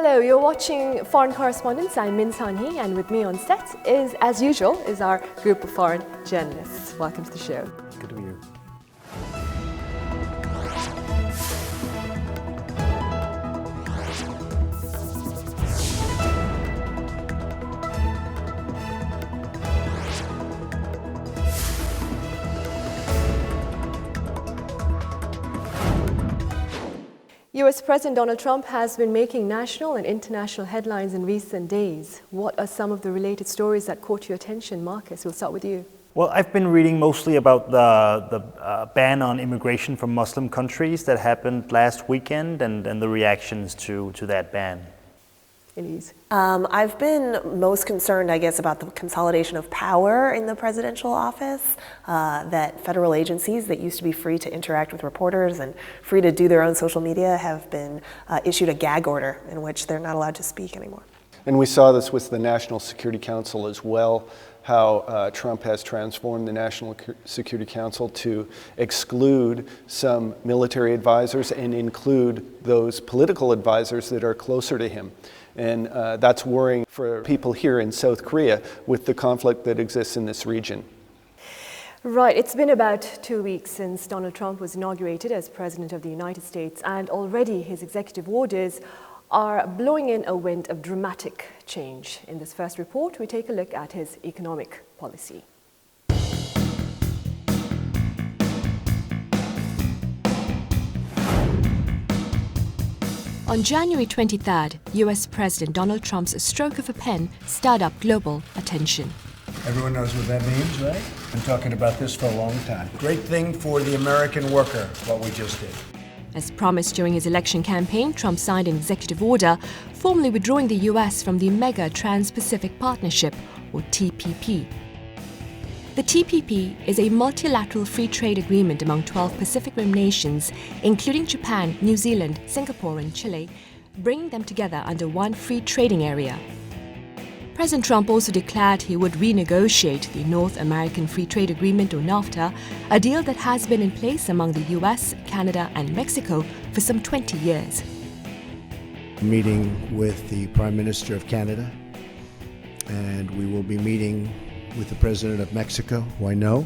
Hello, you're watching Foreign Correspondents. I'm Min Sanhi, and with me on set is, as usual, is our group of foreign journalists. Welcome to the show. Good to be here. US President Donald Trump has been making national and international headlines in recent days. What are some of the related stories that caught your attention? Marcus, we'll start with you. Well, I've been reading mostly about the ban on immigration from Muslim countries that happened last weekend and the reactions to that ban. Elise? I've been most concerned, I guess, about the consolidation of power in the presidential office, that federal agencies that used to be free to interact with reporters and free to do their own social media have been issued a gag order in which they're not allowed to speak anymore. And we saw this with the National Security Council as well, how Trump has transformed the National Security Council to exclude some military advisors and include those political advisors that are closer to him. And that's worrying for people here in South Korea with the conflict that exists in this region. Right, it's been about 2 weeks since Donald Trump was inaugurated as President of the United States, and already his executive orders are blowing in a wind of dramatic change. In this first report, we take a look at his economic policy. On January 23rd, US President Donald Trump's stroke of a pen stirred up global attention. Everyone knows what that means, right? Been talking about this for a long time. Great thing for the American worker, what we just did. As promised during his election campaign, Trump signed an executive order formally withdrawing the US from the Mega Trans-Pacific Partnership, or TPP. The TPP is a multilateral free trade agreement among 12 Pacific Rim nations, including Japan, New Zealand, Singapore and Chile, bringing them together under one free trading area. President Trump also declared he would renegotiate the North American Free Trade Agreement, or NAFTA, a deal that has been in place among the US, Canada and Mexico for some 20 years. Meeting with the Prime Minister of Canada, and we will be meeting with the President of Mexico, who I know,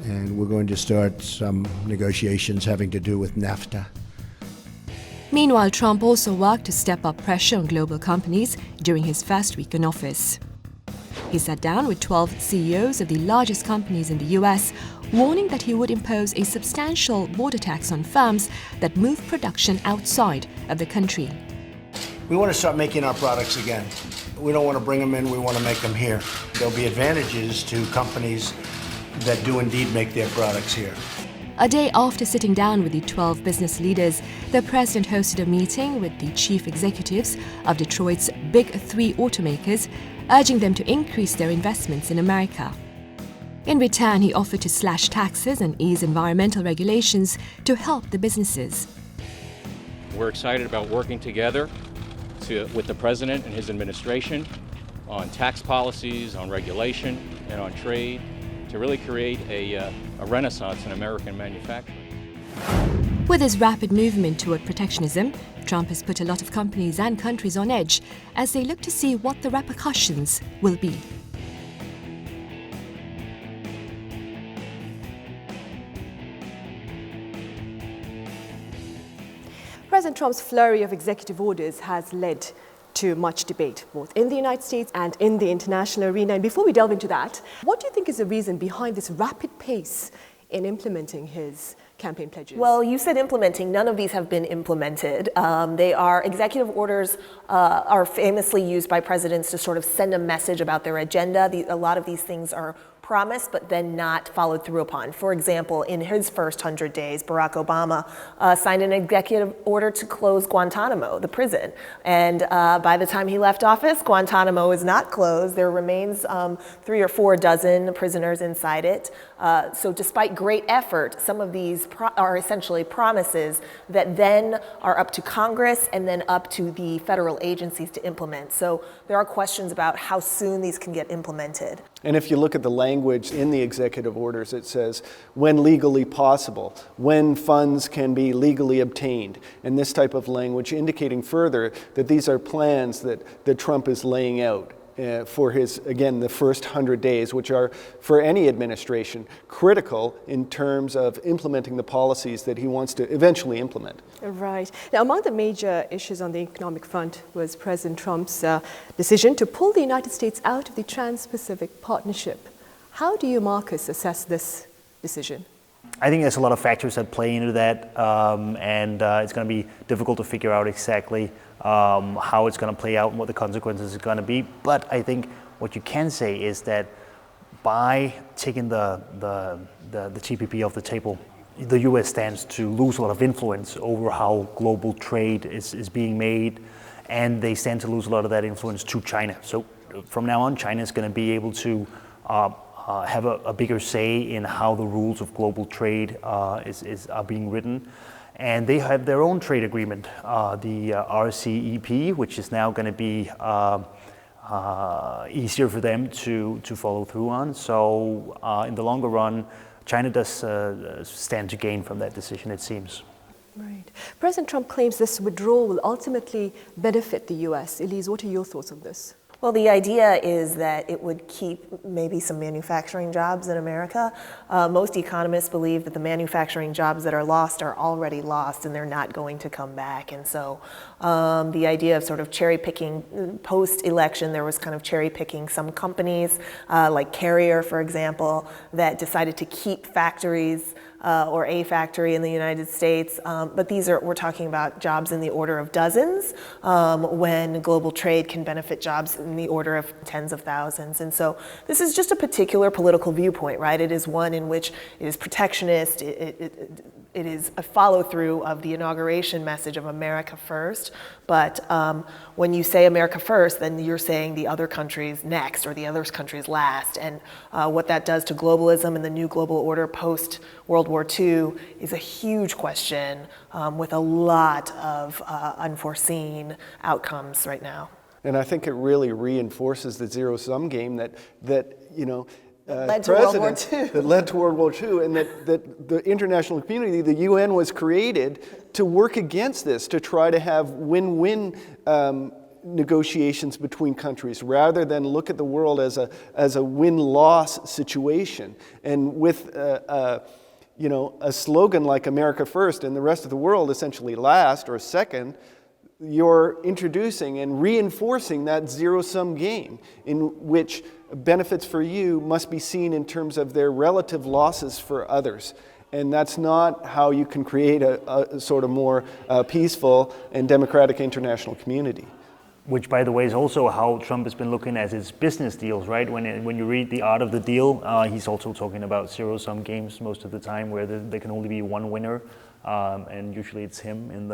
and we're going to start some negotiations having to do with NAFTA. Meanwhile, Trump also worked to step up pressure on global companies during his first week in office. He sat down with 12 CEOs of the largest companies in the US, warning that he would impose a substantial border tax on firms that move production outside of the country. We want to start making our products again. We don't want to bring them in, we want to make them here. There'll be advantages to companies that do indeed make their products here. A day after sitting down with the 12 business leaders, the president hosted a meeting with the chief executives of Detroit's big three automakers, urging them to increase their investments in America. In return, he offered to slash taxes and ease environmental regulations to help the businesses. We're excited about working together with the president and his administration on tax policies, on regulation, and on trade to really create a renaissance in American manufacturing. With his rapid movement toward protectionism, Trump has put a lot of companies and countries on edge as they look to see what the repercussions will be. President Trump's flurry of executive orders has led to much debate, both in the United States and in the international arena. And before we delve into that, what do you think is the reason behind this rapid pace in implementing his campaign pledges? Well, you said implementing. None of these have been implemented. They are executive orders are famously used by presidents to sort of send a message about their agenda. A lot of these things are promised but then not followed through upon. For example, in his first 100 days, Barack Obama signed an executive order to close Guantanamo, the prison. And by the time he left office, Guantanamo is not closed. There remains 3 or 4 dozen prisoners inside it. So despite great effort, some of these are essentially promises that then are up to Congress and then up to the federal agencies to implement. So there are questions about how soon these can get implemented. And if you look at the language language in the executive orders. It says, when legally possible, when funds can be legally obtained, and this type of language indicating further that these are plans that Trump is laying out for his, again, the first 100 days, which are, for any administration, critical in terms of implementing the policies that he wants to eventually implement. Right. Now, among the major issues on the economic front was President Trump's decision to pull the United States out of the Trans-Pacific Partnership. How do you, Marcus, assess this decision? I think there's a lot of factors that play into that, and it's going to be difficult to figure out exactly how it's going to play out and what the consequences are going to be. But I think what you can say is that by taking the TPP off the table, the U.S. stands to lose a lot of influence over how global trade is being made, and they stand to lose a lot of that influence to China. So from now on, China is going to be able to have a bigger say in how the rules of global trade are being written. And they have their own trade agreement, the RCEP, which is now going to be easier for them to follow through on. So in the longer run, China does stand to gain from that decision, it seems. Right. President Trump claims this withdrawal will ultimately benefit the U.S. Elise, what are your thoughts on this? Well, the idea is that it would keep maybe some manufacturing jobs in America. Most economists believe that the manufacturing jobs that are lost are already lost and they're not going to come back. And so the idea of sort of cherry picking post-election, there was kind of cherry picking some companies like Carrier, for example, that decided to keep factories or a factory in the United States. But we're talking about jobs in the order of dozens when global trade can benefit jobs in the order of tens of thousands. And so this is just a particular political viewpoint, right? It is one in which it is protectionist, it is a follow-through of the inauguration message of America first. But when you say America first, then you're saying the other countries next or the other countries last. And what that does to globalism and the new global order post-World War II is a huge question with a lot of unforeseen outcomes right now. And I think it really reinforces the zero-sum game that you know, led to World War II. That led to World War II, and that the international community, the UN, was created to work against this, to try to have win-win negotiations between countries, rather than look at the world as a win-loss situation. And with you know, a slogan like America first and the rest of the world essentially last or second, you're introducing and reinforcing that zero-sum game in which benefits for you must be seen in terms of their relative losses for others. And that's not how you can create a sort of more peaceful and democratic international community. Which, by the way, is also how Trump has been looking at his business deals, right? When you read The Art of the Deal, he's also talking about zero-sum games most of the time, where there can only be one winner, and usually it's him in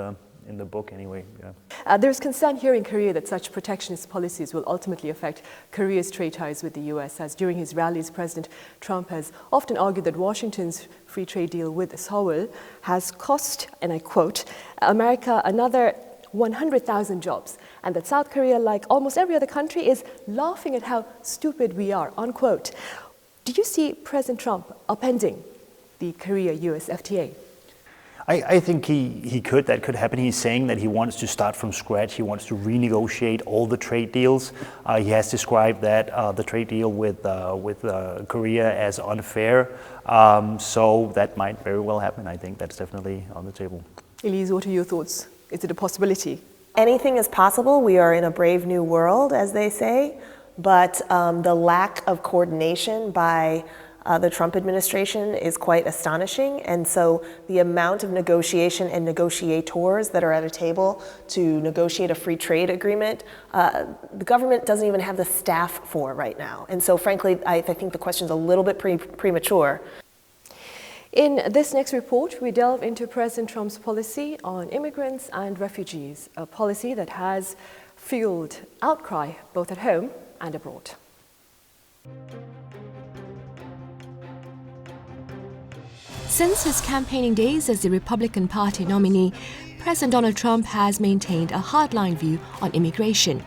the book anyway. Yeah. There's concern here in Korea that such protectionist policies will ultimately affect Korea's trade ties with the U.S., as during his rallies, President Trump has often argued that Washington's free trade deal with Seoul has cost, and I quote, America another 100,000 jobs, and that South Korea, like almost every other country, is laughing at how stupid we are, unquote. Do you see President Trump upending the Korea-US FTA? I think he could. That could happen. He's saying that he wants to start from scratch. He wants to renegotiate all the trade deals. He has described that the trade deal with Korea as unfair. So that might very well happen. I think that's definitely on the table. Elise, what are your thoughts? Is it a possibility? Anything is possible. We are in a brave new world, as they say. But the lack of coordination by the Trump administration is quite astonishing. And so the amount of negotiation and negotiators that are at a table to negotiate a free trade agreement, the government doesn't even have the staff for right now. And so frankly, I think the question's a little bit premature. In this next report, we delve into President Trump's policy on immigrants and refugees, a policy that has fueled outcry both at home and abroad. Since his campaigning days as the Republican Party nominee, President Donald Trump has maintained a hardline view on immigration.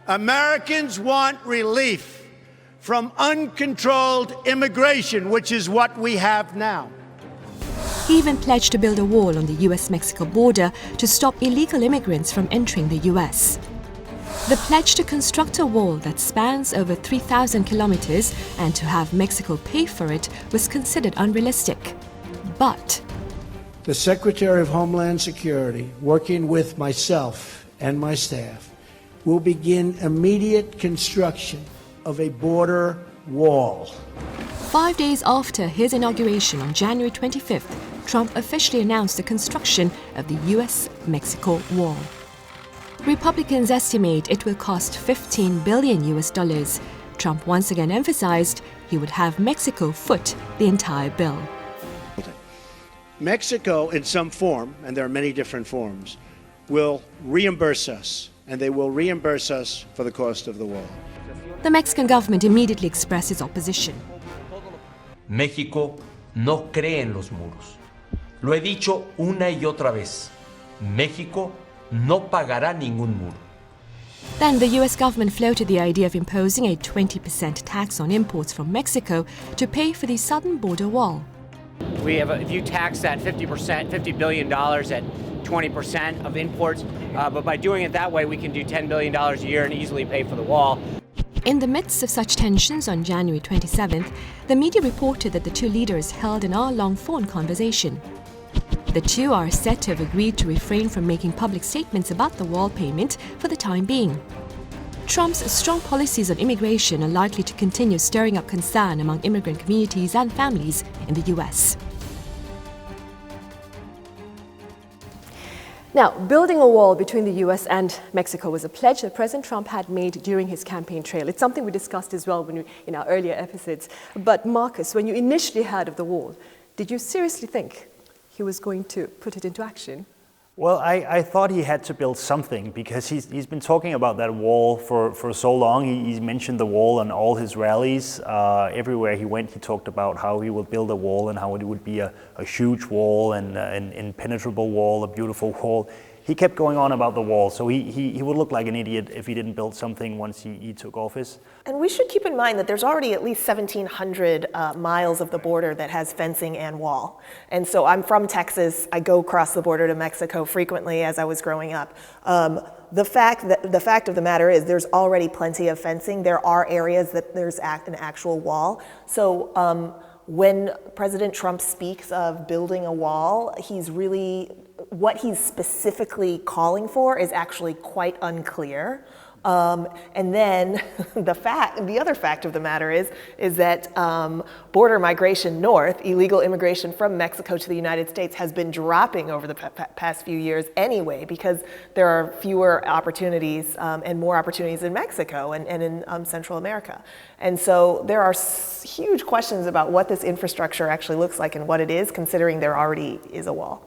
Americans want relief from uncontrolled immigration, which is what we have now. He even pledged to build a wall on the US-Mexico border to stop illegal immigrants from entering the US. The pledge to construct a wall that spans over 3,000 kilometers and to have Mexico pay for it was considered unrealistic. But The Secretary of Homeland Security, working with myself and my staff, will begin immediate construction of a border wall. 5 days after his inauguration on January 25th, Trump officially announced the construction of the US-Mexico wall. Republicans estimate it will cost $15 billion. Trump once again emphasized he would have Mexico foot the entire bill. Mexico, in some form, and there are many different forms, will reimburse us, and they will reimburse us for the cost of the wall. The Mexican government immediately expressed its opposition. México no cree en los muros. Lo he dicho una y otra vez. México no pagará ningún muro. Then the US government floated the idea of imposing a 20% tax on imports from Mexico to pay for the southern border wall. If you tax that 50%, $50 billion at 20% of imports, but by doing it that way, we can do $10 billion a year and easily pay for the wall. In the midst of such tensions on January 27th, the media reported that the two leaders held an hour-long phone conversation. The two are said to have agreed to refrain from making public statements about the wall payment for the time being. Trump's strong policies on immigration are likely to continue stirring up concern among immigrant communities and families in the US. Now, building a wall between the US and Mexico was a pledge that President Trump had made during his campaign trail. It's something we discussed as well in our earlier episodes. But Marcus, when you initially heard of the wall, did you seriously think he was going to put it into action? Well, I thought he had to build something because he's been talking about that wall for so long. He's mentioned the wall on all his rallies. Everywhere he went, he talked about how he would build a wall and how it would be a huge wall and an impenetrable wall, a beautiful wall. He kept going on about the wall, so he would look like an idiot if he didn't build something once he took office. And we should keep in mind that there's already at least 1,700 miles of the border that has fencing and wall. And so I'm from Texas. I go across the border to Mexico frequently as I was growing up. The fact of the matter is there's already plenty of fencing. There are areas that there's an actual wall. So when President Trump speaks of building a wall, what he's specifically calling for is actually quite unclear. And then the other fact of the matter is that border migration north, illegal immigration from Mexico to the United States, has been dropping over the past few years anyway, because there are fewer opportunities and more opportunities in Mexico and in Central America. And so there are huge questions about what this infrastructure actually looks like and what it is, considering there already is a wall.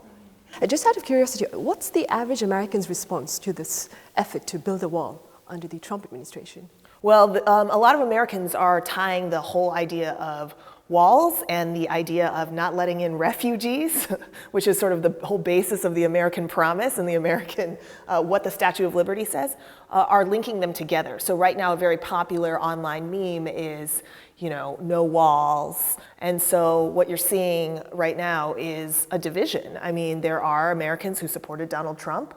Just out of curiosity, what's the average American's response to this effort to build a wall under the Trump administration? Well, a lot of Americans are tying the whole idea of walls and the idea of not letting in refugees, which is sort of the whole basis of the American promise and the American, what the Statue of Liberty says, are linking them together. So right now, a very popular online meme is, no walls. And so what you're seeing right now is a division. I mean, there are Americans who supported Donald Trump.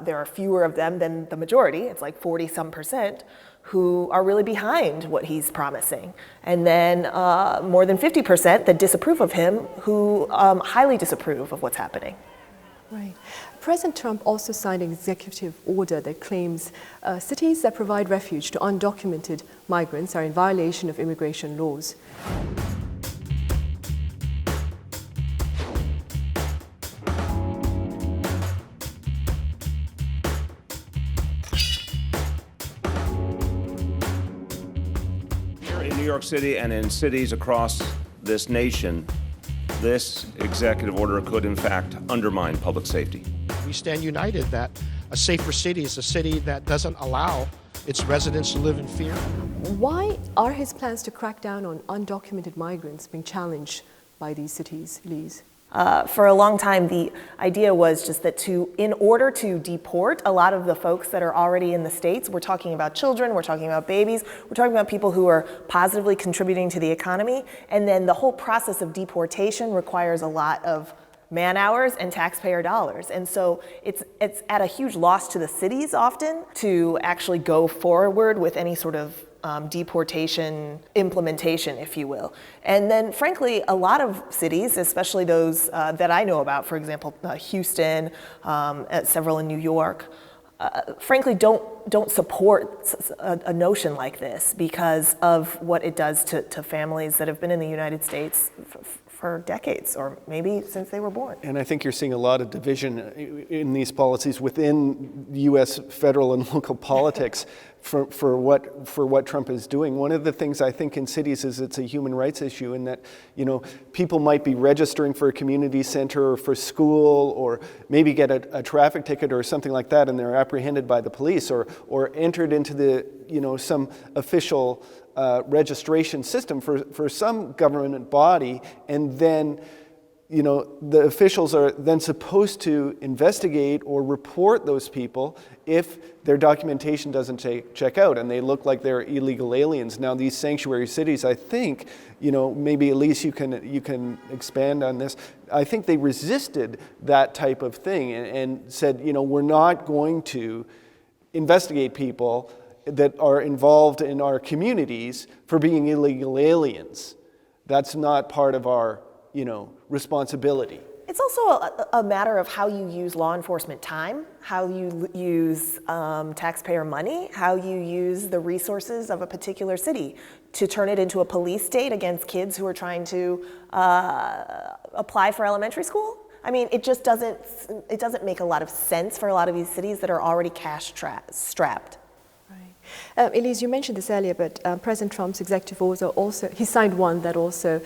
There are fewer of them than the majority, it's like 40-some%, who are really behind what he's promising. And then more than 50% that disapprove of him, who highly disapprove of what's happening. Right. President Trump also signed an executive order that claims cities that provide refuge to undocumented migrants are in violation of immigration laws. In New York City and in cities across this nation, this executive order could in fact undermine public safety. We stand united that a safer city is a city that doesn't allow its residents to live in fear. Why are his plans to crack down on undocumented migrants being challenged by these cities, Lise? For a long time, the idea was just that in order to deport a lot of the folks that are already in the States, we're talking about children, we're talking about babies, we're talking about people who are positively contributing to the economy, and then the whole process of deportation requires a lot of man hours and taxpayer dollars. And so it's at a huge loss to the cities often to actually go forward with any sort of deportation implementation, if you will. And then frankly, a lot of cities, especially those that I know about, for example, Houston, several in New York, frankly don't support a notion like this because of what it does to families that have been in the United States for decades, or maybe since they were born. And I think you're seeing a lot of division in these policies within U.S. federal and local politics for what Trump is doing. One of the things I think in cities is it's a human rights issue, in that, you know, people might be registering for a community center or for school, or maybe get a traffic ticket or something like that, and they're apprehended by the police, or entered into the, you know, some official registration system for some government body, and then, you know, the officials are then supposed to investigate or report those people if their documentation doesn't check out and they look like they're illegal aliens. Now, these sanctuary cities, I think, you know, maybe Elise, you can expand on this. I think they resisted that type of thing and said, you know, we're not going to investigate people that are involved in our communities for being illegal aliens. That's not part of our, you know, responsibility. It's also a matter of how you use law enforcement time, how you use taxpayer money, how you use the resources of a particular city to turn it into a police state against kids who are trying to apply for elementary school. I mean, it just doesn't make a lot of sense for a lot of these cities that are already cash strapped. Elise, you mentioned this earlier, but President Trump's executive order also, he signed one that also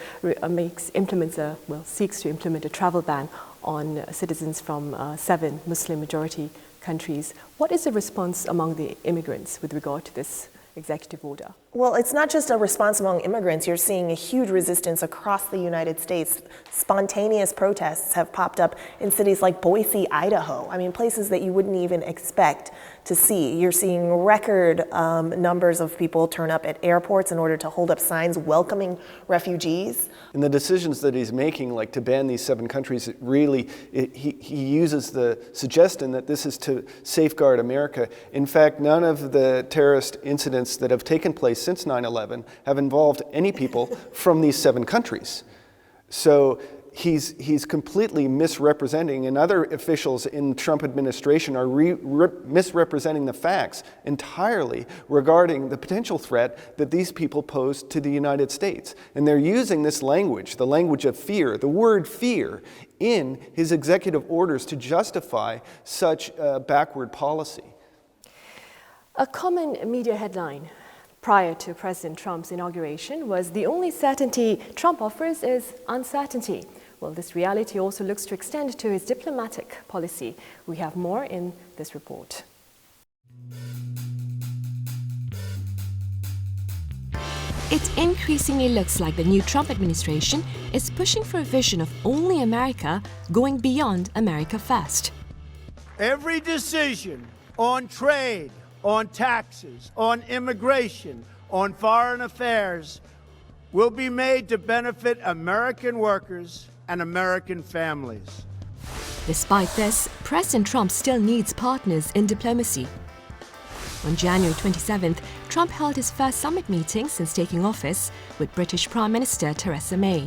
seeks to implement a travel ban on citizens from 7 Muslim-majority countries. What is the response among the immigrants with regard to this executive order? Well, it's not just a response among immigrants. You're seeing a huge resistance across the United States. Spontaneous protests have popped up in cities like Boise, Idaho. I mean, places that you wouldn't even expect to see. You're seeing record numbers of people turn up at airports in order to hold up signs welcoming refugees. And the decisions that he's making, like to ban these 7 countries, he uses the suggestion that this is to safeguard America. In fact, none of the terrorist incidents that have taken place since 9/11 have involved any people from these 7 countries. So he's completely misrepresenting, and other officials in the Trump administration are misrepresenting the facts entirely regarding the potential threat that these people pose to the United States. And they're using this language, the language of fear, the word fear, in his executive orders to justify such a backward policy. A common media headline prior to President Trump's inauguration was the only certainty Trump offers is uncertainty. Well, this reality also looks to extend to his diplomatic policy. We have more in this report. It increasingly looks like the new Trump administration is pushing for a vision of only America, going beyond America first. Every decision on trade, on taxes, on immigration, on foreign affairs will be made to benefit American workers and American families. Despite this, President Trump still needs partners in diplomacy. On January 27th, Trump held his first summit meeting since taking office with British Prime Minister Theresa May.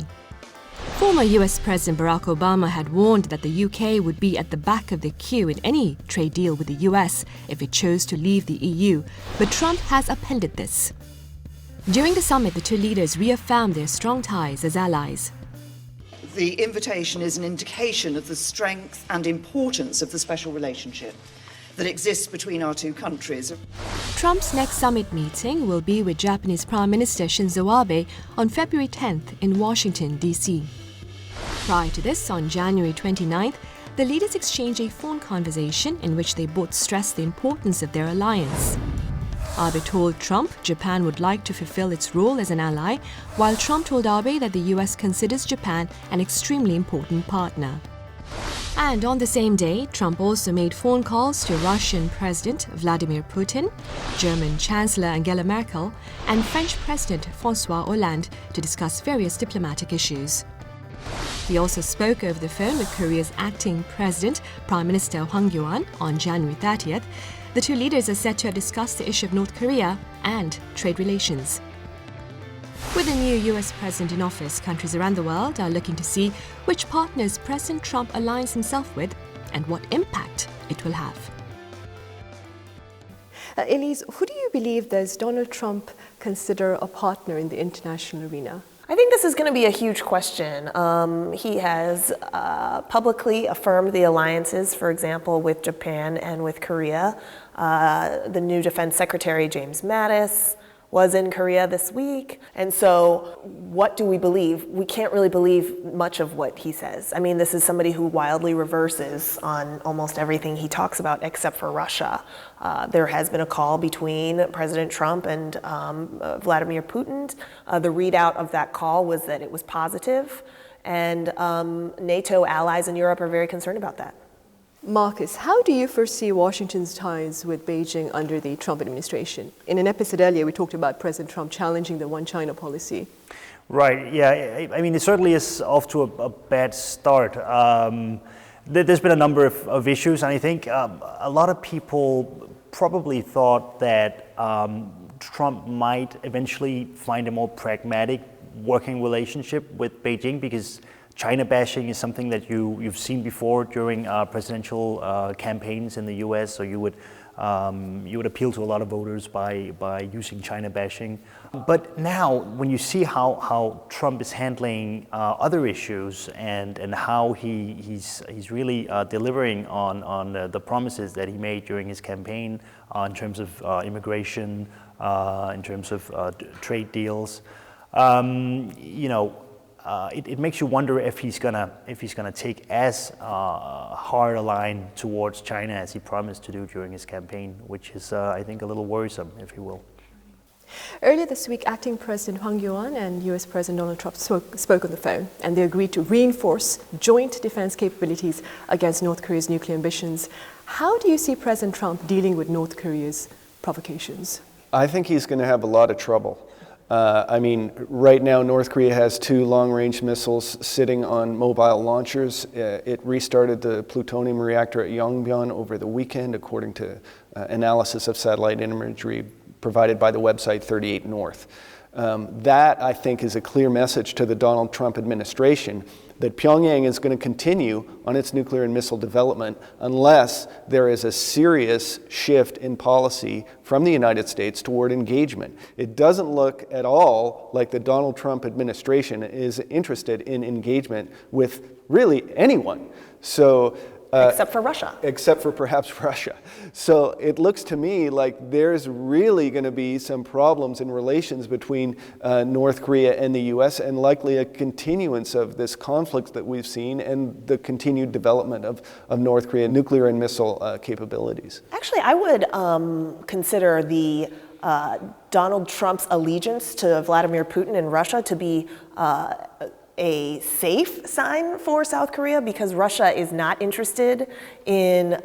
Former US President Barack Obama had warned that the UK would be at the back of the queue in any trade deal with the US if it chose to leave the EU, but Trump has upheld this. During the summit, the 2 leaders reaffirmed their strong ties as allies. The invitation is an indication of the strength and importance of the special relationship that exists between our 2 countries. Trump's next summit meeting will be with Japanese Prime Minister Shinzo Abe on February 10th in Washington, D.C. Prior to this, on January 29th, the leaders exchanged a phone conversation in which they both stressed the importance of their alliance. Abe told Trump Japan would like to fulfill its role as an ally, while Trump told Abe that the US considers Japan an extremely important partner. And on the same day, Trump also made phone calls to Russian President Vladimir Putin, German Chancellor Angela Merkel, and French President François Hollande to discuss various diplomatic issues. He also spoke over the phone with Korea's acting president, Prime Minister Hwang Kyo-ahn, on January 30th. The two leaders are said to have discussed the issue of North Korea and trade relations. With the new US president in office, countries around the world are looking to see which partners President Trump aligns himself with and what impact it will have. Elise, who do you believe does Donald Trump consider a partner in the international arena? I think this is going to be a huge question. He has publicly affirmed the alliances, for example, with Japan and with Korea. The new Defense Secretary, James Mattis, was in Korea this week. And so what do we believe? We can't really believe much of what he says. I mean, this is somebody who wildly reverses on almost everything he talks about except for Russia. There has been a call between President Trump and Vladimir Putin. The readout of that call was that it was positive, and NATO allies in Europe are very concerned about that. Marcus, how do you foresee Washington's ties with Beijing under the Trump administration? In an episode earlier, we talked about President Trump challenging the One China policy. Right, yeah. I mean, it certainly is off to a bad start. There's been a number of issues, and I think a lot of people probably thought that Trump might eventually find a more pragmatic working relationship with Beijing, because China bashing is something that you've seen before during presidential campaigns in the U.S. So you would appeal to a lot of voters by using China bashing. But now, when you see how Trump is handling other issues and how he's really delivering on the promises that he made during his campaign in terms of immigration, in terms of trade deals, it makes you wonder if he's gonna take as hard a line towards China as he promised to do during his campaign, which is, I think, a little worrisome, if you will. Earlier this week, acting President Hwang Kyo-ahn and US President Donald Trump spoke on the phone, and they agreed to reinforce joint defense capabilities against North Korea's nuclear ambitions. How do you see President Trump dealing with North Korea's provocations? I think he's going to have a lot of trouble. I mean, right now, North Korea has 2 long-range missiles sitting on mobile launchers. It restarted the plutonium reactor at Yongbyon over the weekend, according to analysis of satellite imagery provided by the website 38 North. That, I think, is a clear message to the Donald Trump administration that Pyongyang is going to continue on its nuclear and missile development unless there is a serious shift in policy from the United States toward engagement. It doesn't look at all like the Donald Trump administration is interested in engagement with really anyone. So except for Russia. Except for perhaps Russia. So it looks to me like there's really going to be some problems in relations between North Korea and the U.S. and likely a continuance of this conflict that we've seen and the continued development of North Korean nuclear and missile capabilities. Actually, I would consider the Donald Trump's allegiance to Vladimir Putin and Russia to be a safe sign for South Korea, because Russia is not interested in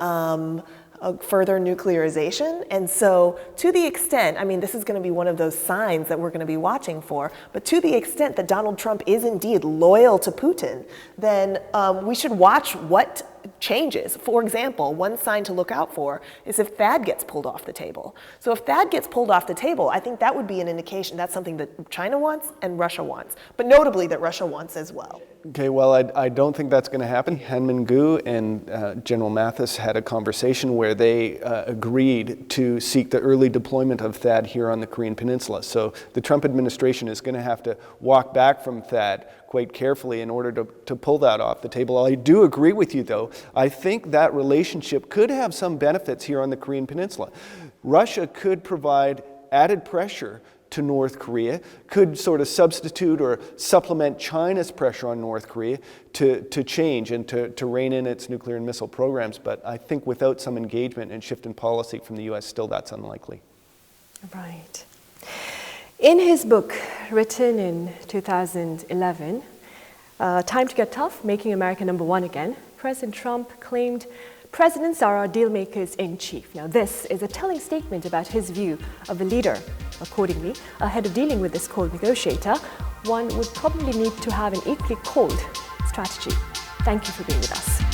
further nuclearization. And so to the extent, I mean, this is going to be one of those signs that we're going to be watching for, but to the extent that Donald Trump is indeed loyal to Putin, then we should watch what changes. For example, one sign to look out for is if THAAD gets pulled off the table. So if THAAD gets pulled off the table, I think that would be an indication that's something that China wants and Russia wants, but notably that Russia wants as well. Okay, well, I don't think that's going to happen. Han Min-gu and General Mathis had a conversation where they agreed to seek the early deployment of THAAD here on the Korean Peninsula. So the Trump administration is going to have to walk back from THAAD quite carefully in order to pull that off the table. I do agree with you, though. I think that relationship could have some benefits here on the Korean Peninsula. Russia could provide added pressure to North Korea, could sort of substitute or supplement China's pressure on North Korea to change and to rein in its nuclear and missile programs. But I think without some engagement and shift in policy from the U.S., still that's unlikely. Right. In his book, written in 2011, Time to Get Tough, Making America Number One Again, President Trump claimed presidents are our deal makers in chief. Now, this is a telling statement about his view of a leader. Accordingly, ahead of dealing with this cold negotiator, one would probably need to have an equally cold strategy. Thank you for being with us.